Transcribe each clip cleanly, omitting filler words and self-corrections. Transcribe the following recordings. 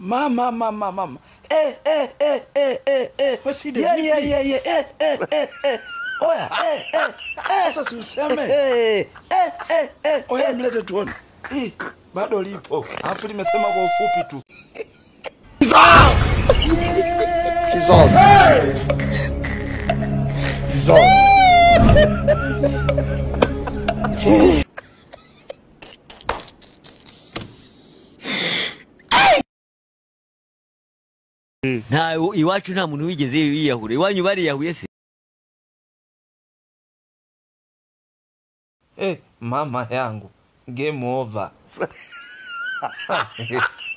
Mama. What's he doing? Yeah. Oya, sasa si useme. Oya mlete tuone. Bado lipo. Alafu limesema kwa ufupi tu. Jesus. Na iwacu nta muntu wigeze yiyahure. Iwanyu bari yahuye se? Mama yangu. Game over.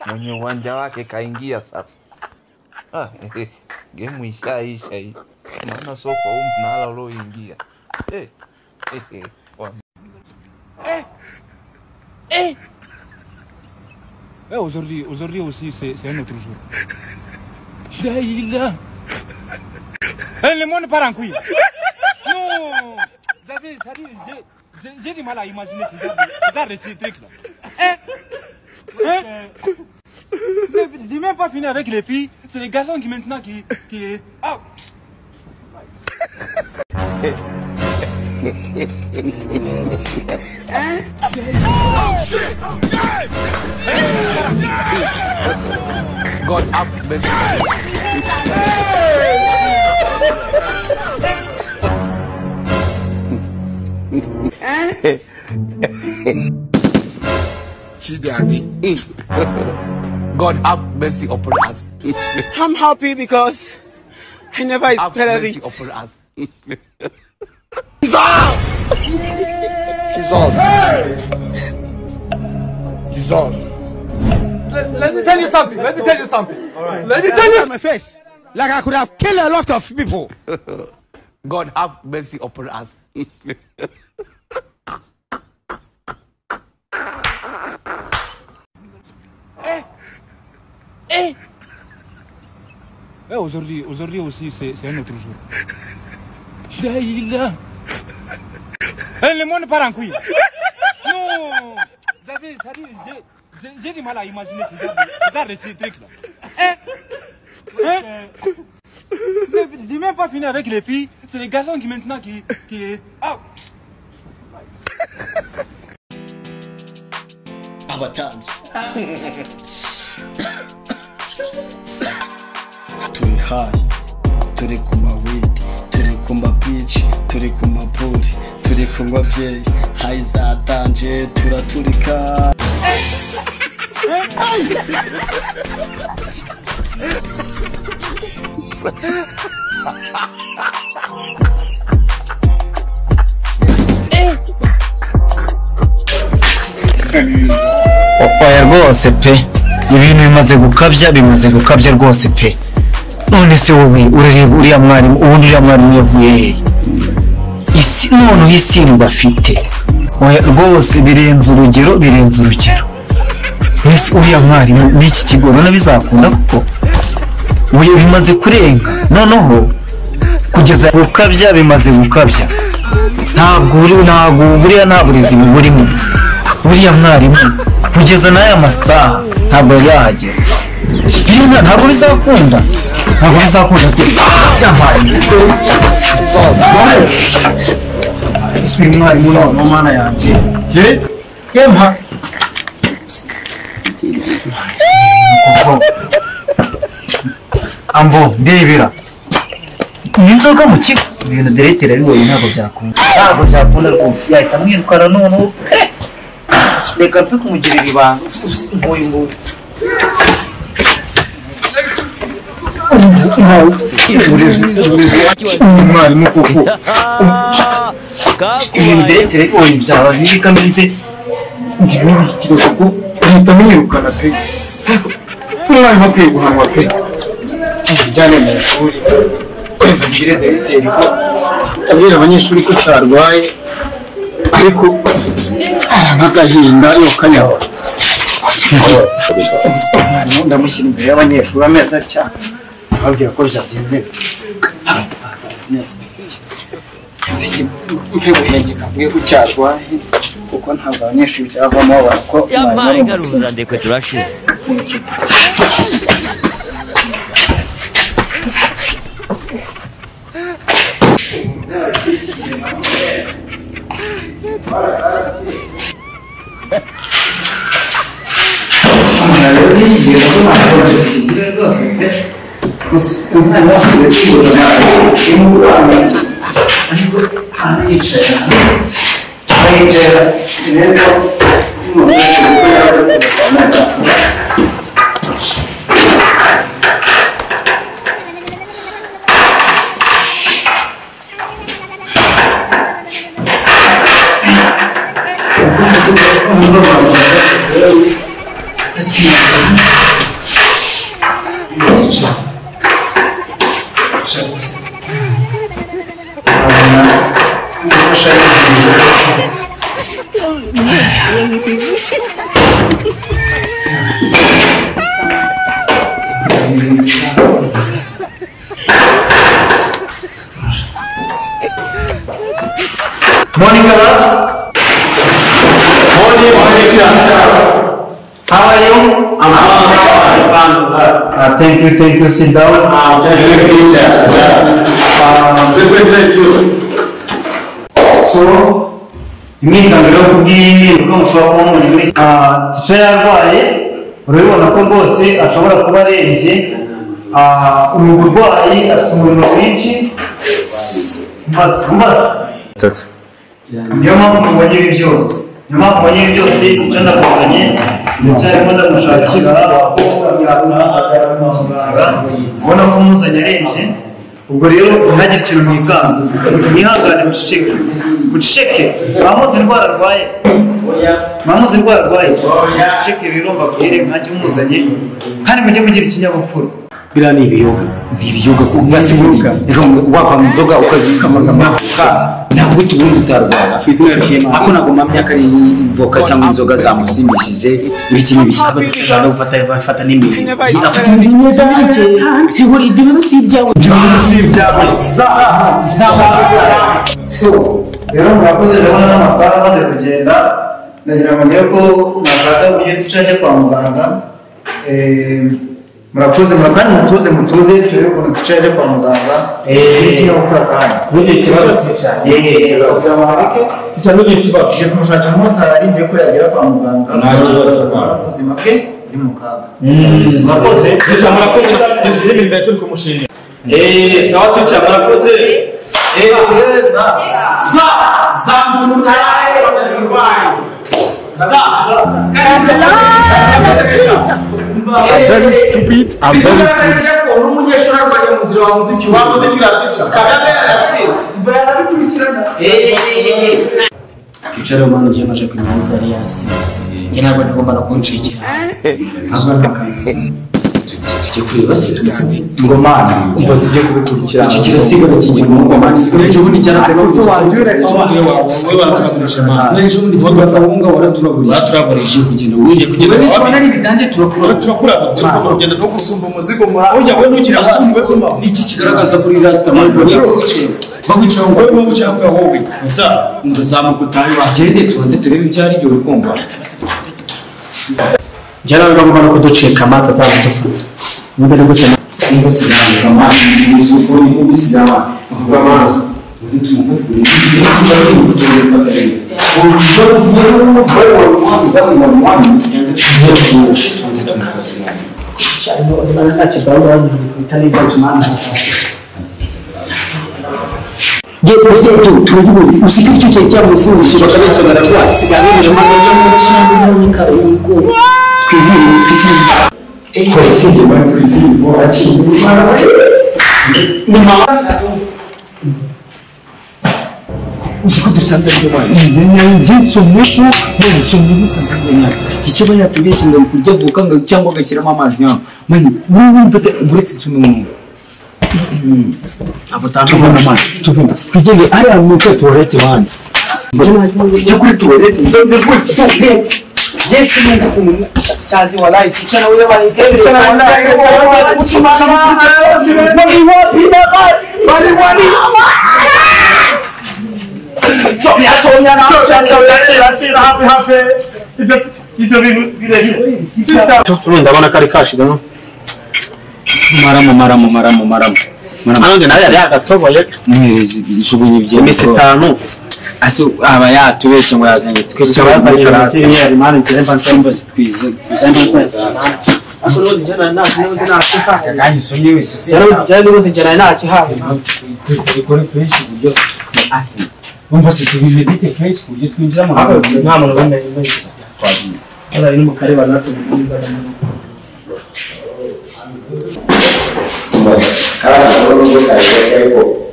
Mwenye uwanja wake kaingia sasa. Game ishaisha hii. Maana soko huu mnala ulioingia. Aujourd'hui aussi c'est un autre jour. Daïla. Le monde part en couille. Non. J'ai du mal à imaginer ce genre de trucs là. J'ai même pas fini avec les filles. C'est les garçons qui maintenant qui... Ah. God have mercy. God have mercy upon us. I'm happy because I never expected it. Upon us. Jesus. Let me tell you something. All right. Let me tell you My face, like I could have killed a lot of people. God have mercy upon us. Aujourd'hui aussi c'est un autre jour. Daïla. Le monde part en couille. Non. J'ai du mal à imaginer ce genre de trucs là. J'ai même pas fini avec les filles. C'est les garçons qui maintenant qui... Ah. Abatambyi turi hayi, turi ku mawidi, turi ku mabici, turi ku maburi, turi kunywa byeyi, hayi za danje turaturika. Oya rwose pe ibintu bimaze gukabya rwose pe. None se wowe urareba uriya mwarimu ubundi uriya mwarimu yavuye he? Isi none hisindwa afite. Oya rwose birenze urugero. Wese uriya mwarimu n'iki kigo none bizakunda kuko uye bimaze kurenga noneho kugeza gukabya bimaze gukabya. Ntabwo buriya nta burezi burimo. Uriya mwarimu kugeza n'aya masaha ntabwo yahagera. Bino ntabwo bizakunda. Uyu mwarimu no mana yanjye. Yemha. Ambo ndebera. Ninzoga mu kigo. Ibintu directeur bibonye ntabwo byakunda rwose. Yahita mwirukana none. Reka mpe kumugirira ibanga uyu nguyu. Umwarimu kuko ibintu directeur bibonye byaba bikamenze ngibikiro kuko uhita mwirukana pe. Umwarimu akwiye guhanwa pe. Bijyane mu ishuri bagire directeur ko abwira abanyeshuri ko cyarwaye ariko nk'agahinda yo kanyawa. Umwarimu ndamushyira imbere y'abanyeshuri ameza cyane ababwira ko byagenze mfe guhengeka mwe gucyarwaye kuko ntabwo abanyeshuri cyavamo babona ko yambaye garuza ndekwe turashize. Morning, class. Morning, how are you? I'm fine. Thank you. Sit down. Thank you, teacher. Thank you. So, imyigaragambyo yo kubw'uko mushobora kuba muri teacher yarwaye urabibona ko rwose ashobora kuba arembye uyu burwayi afite umuriro mwinshi maze niyo mpamvu mubonye ibi byose icyo ndakuzanye ndacyarimo ndamushakira aho yataha muganga ubona ko umuzanye arembye ubwo rero ntihagire ikintu mwihangane muceceke mwamuzi indwara arwaye muceceke rero mbabwire mwajye umuzanye kandi mujye mugira ikinyabupfura biriya ni ibiyoga Ngasibuka wava mu nzoga ukazikamaga amafuka ntabwo tubundi utarwara izina ry'Imana ako ntabwo mamya kari voka cyangwa inzoga zamusimbishije ibiki n'ibiki abashaka gufata n'imibiri afite ibintu byinshi sihuri ibyo bintu si ibyawe so rero murakoze ndabona n'amasaha amaze kugenda ndagira ngo niyo ko mwashaka uburyo ducaje kwa muganga murakoze kandi mutuze turebe ukuntu ducaje kwa muganga turi kinyabupfura kandi n'ibyo kibazo tujya kumushakira umumotari mbere ko yagera kwa muganga ubuzima bwe buri mu kaga murakoze tuzire imbere turi kumushimira sawa twica murakoze I'm very stupid. I'm very stupid. Chicharo mwana jema je kwenye gari yasi. Jena kwa tukomba na kunchijira. Tujye kureba se tumufunze. Ngomani, umva tujye kubikurikira. Iki kirasigo nakijye mu ngomani. Ejo bundi cyane ko sobanjure wowe barakamurisha mana. Ejo bundi twagwa kawunga waraturagurije kugenda wije kugenda. Tubona ari bidange turakura kugenda no gusumba umuzigo mura. Ujya we nukira asumwe kuma. Niki kigaragaza kuri rasta man ko yakuciye. Bagucira ngo wowe mubucanga wowe. Za ndazamuka utari wagende tubanze turebe icyari byo urukumva. Jana ngomba kuduceka mata zabudufuta. Mbere gute ngo sinanga kama isuko ni kubisaba kuva amazi umuntu tumufata Kikiba yatubeshye ngo kurya vuka ngo cyangwa agashyiramo amazi yawe mani urumva uretse tumenye avutana amazi tuvuma kugende aya muto toilette wanze cyo kuri toilette Jesi nenda kumenya chazi walai tichana wewe wali tichana walai bali Tonya na chacha happy ibyo bintu birebire ndabona kari kashizemo maramo none nawe yari agatoboye jugunye ibyo iminsi 5 asi aba yatubeshye ngo yazanye twese bazanye karasi yari mane njemba ntombe sitwize ako no njana na kandi sonye wese cyane njana na kihawe ikore fresh buryo asi umva se tubizite fresh buryo twinjira mu nta muntu wenda kwazi ala ni mukare banato biza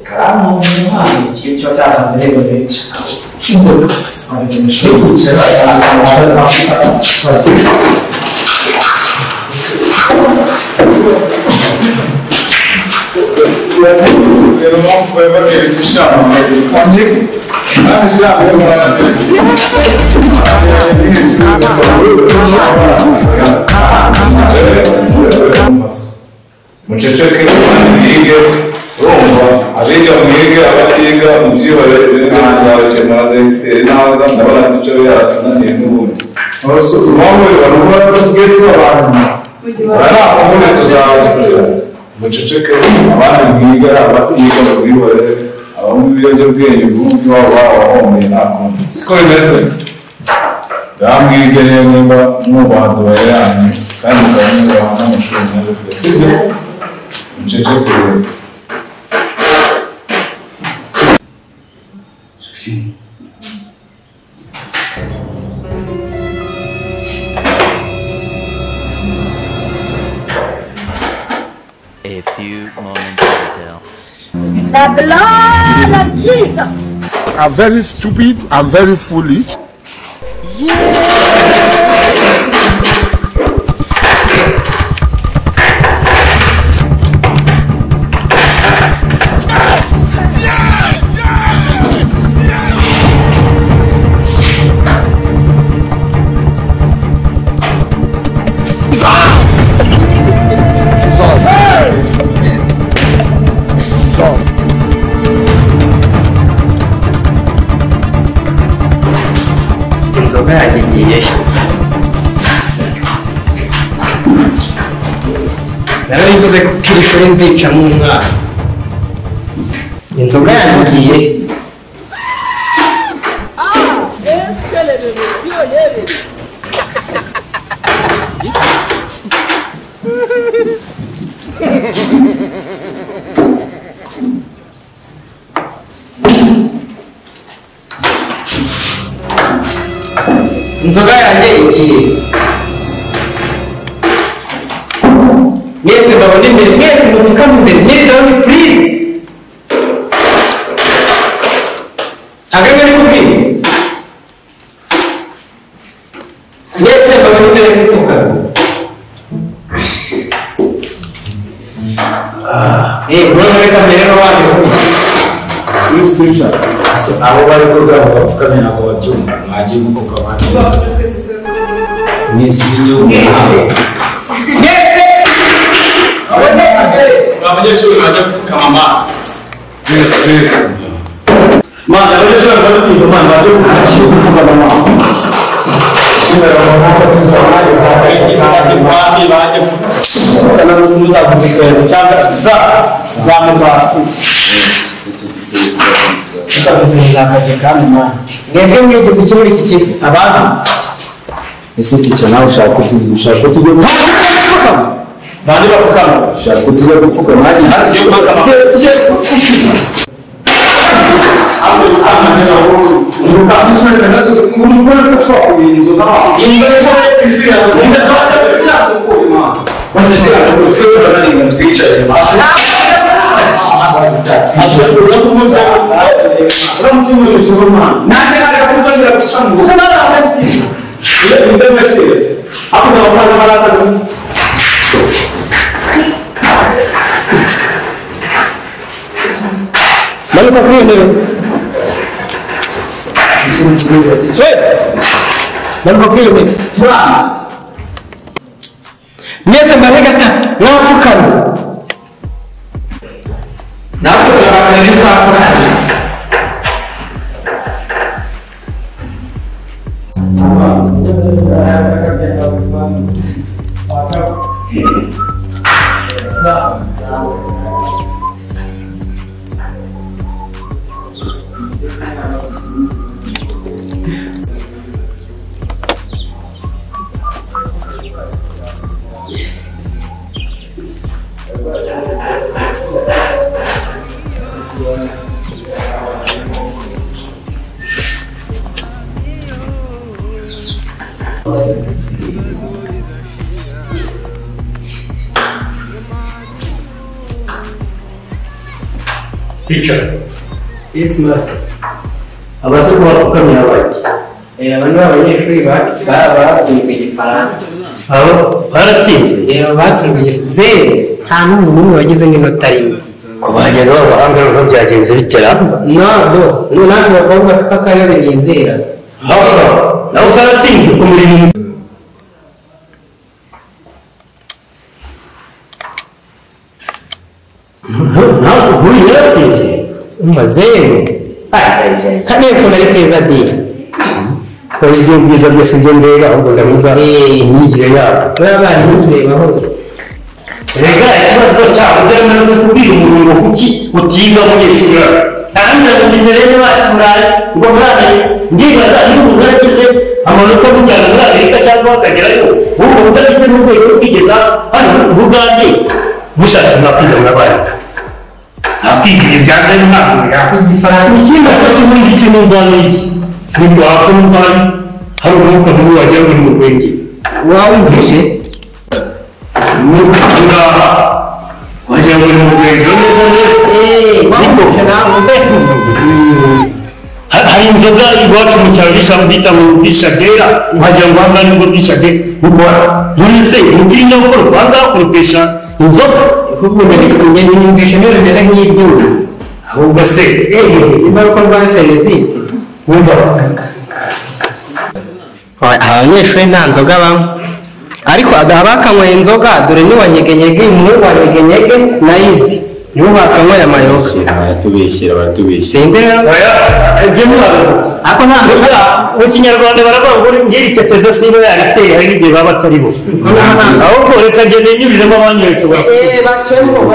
Karamu mwana ikintu cyaza mbere benshi kingo muceceke mwige urumva abiga mwige abatiga mubyibare n'azabakemura dogiteri naza ndabona duce yaratunaniye n'ubundi abasuzi bamwe barubara basigaye abantu barakomune tuzabakira muceceke abandi mwiga abatiga mubyibare abamwe ibiyobyabwenge bw'umutwe wabo wahomeye nakundi siko bimeze bamwige rero nimba n'ubantu bayiranye kandi mukabona n'amashuri meza sibyo A few moments later. The blood of Jesus. I'm very stupid. I'm very foolish. inzoga yagiye narabivuze ko kirishore nzica mu mwana inzoga yagiye inzoga yanjye igiye mwese ndabona imbere mwese mupfukame imbere mwese ndabona please agame ari kubwira mwese ndabona imbere mupfukame mwana reka mbere n'abandi Please teacher abo bari kurwara bapfukame ntabwo babyumva mwagiye mukoka abandi mwisi y'igihugu abanyeshuri bajya gupfukama please mana abanyeshuri bajya kwiga mana bajya gupfukama mwebwe mwigeze iki muri iki kigo abantu ese ticyo nawe ushaka kutujya bandi bapfukama ushaka kutujya gupfukama Maluka kuri ndebe. Maluka kuri ndebe. Mwese mbare gatatu mwapfukana. Nako turabakanye mwapfukana. Teacher. Yes, master. Abasore bapfukamye abandi. Abandi b'abanyeshuri batsinzwe igifaransa. Abo baratsinzwe? Batsinzwe zero. Nta n'umuntu n'umwe wagize n'inota rimwe. Ko bajyaga b'abahanga rero byagenze bitera? Ntabwo. Natwe bakobwa k'akarere bizera. Nawe karatsinzwe ku murimo. Ntabwo buri yaratsinze? Zero. Kane ukunda ari keza dini. Ibyo bwiza byose byo mbega ahubwo ndavuga imyigire yabo. Bari mutureba hose. Rega ikibazo cyabo ndamenye kubwira umuntu ngo kuki utiga munyeshuri yawe. Kandi ndamutse rero bakimuraye ngo mwana ndibaza niba umuntu yaragize amanota mujyana muri Amerika cyangwa akagerayo ubu udafite n'urwego rwo kwigeza hano mu Bugande mushatse mwakwiga murabana. Akwigiye byanze ntabwo igifaransa ikindi cyose muri iki kintu mvana iki nibwo hapo mvana hari umwuka mubi wagira muri mu rwenge wawumvise wagira muri mu rwenge neza hari inzoga iwacu mu cyaro bita mu bishadera wagira ngo hanga nibwo bishadera gukora none se umubiri nyabukuru banga kuropesha inzoga ahubwo nyumvisha neza bimeze nk'ibyuma ahubwo se nimba uko rwa serivisi wumva abanyeshuri nta nzoga banywa ariko abakanyweye inzoga dore n'uwanyegenyege umuhungu wa nyegenyege na izi nibo bakanyweye amayoga baratubeshyera sinde rero ibyo ntibabivuga ariko nta nzoga mu kinyarwanda baravuga ngo ngiri teteza siba yariteye hari n'igihe baba batari bo ahubwo reka ngende nyuriremo abanyerecu bacemo kuko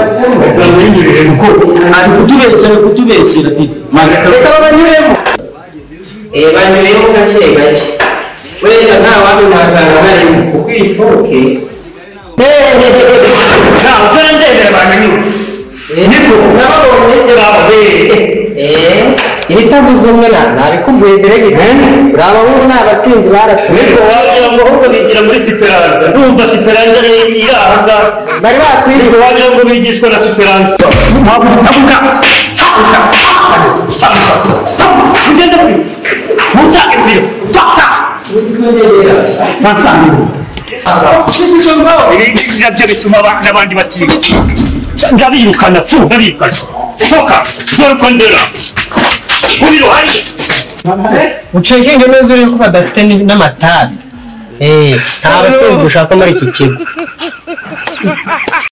ari kutubeshyera ati maze reka babanyuremo banyuremo gake gake wenda nta wandi wasanga bari kuko iyi foke ntabwo ndemera bananiwe niko nababonye ibitavuze umwe nabikubwiye direct uraba bo ni abasinzi baratuye niko wagira ngo ahubwo bigira muri Siperanza ndumva Siperanza iri aha ngaha bari bakwiriye wagira ngo bigishwa na Siperanza ugenda kuri mutsake kuri nabyo bituma n'abandi batiga ndabirukana ndabirukana soka dore ko ndera uriro hari ucekenge neza uri ko badafite n'amatabi nta basinzi dushaka muri iki kigo